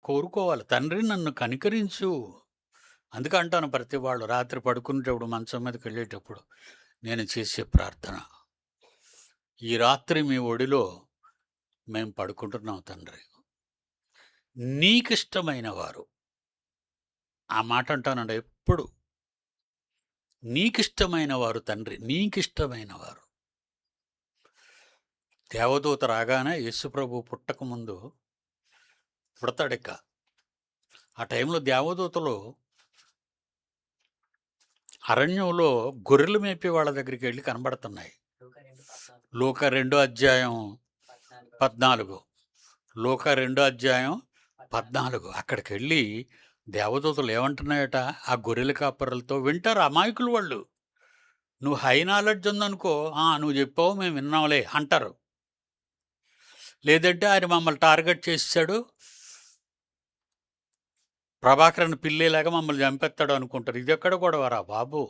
కోరుకోవాలి. తండ్రి నన్ను కనికరించు. అందుకే అంటాను ప్రతి వాళ్ళు రాత్రి పడుకునేటప్పుడు మంచం మీదకెళ్ళేటప్పుడు నేను చేసే ప్రార్థన. ఈ రాత్రి మీ ఒడిలో మేము పడుకుంటున్నాం తండ్రి. నీకిష్టమైన వారు. ఆ మాట అంటానండి ఎప్పుడు. నీకిష్టమైన వారు తండ్రి. నీకిష్టమైన వారు. దేవదూత రాగానే యేసుప్రభు పుట్టకముందు పుడతాడిక. ఆ టైంలో దేవదూతలు అరణ్యంలో గొర్రెలు మేపే వాళ్ళ దగ్గరికెళ్ళి కనబడుతున్నాయి. లూకా 2 అధ్యాయం 14. లూకా 2 అధ్యాయం 14. అక్కడికెళ్ళి దేవదూతలు ఏమంటున్నాయట ఆ గొర్రెల కాపరులతో, వింటారు అమాయకులు వాళ్ళు. నువ్వు హై నాలెడ్జ్ ఉందనుకో, నువ్వు చెప్పావు మేము విన్నాంలే అంటారు. లేదంటే ఆయన మమ్మల్ని టార్గెట్ చేసేసాడు, ప్రభాకరన్ పిల్లేలాగా మమ్మల్ని చంపేస్తాడు అనుకుంటారు. ఇదెక్కడ గొడవరా బాబు.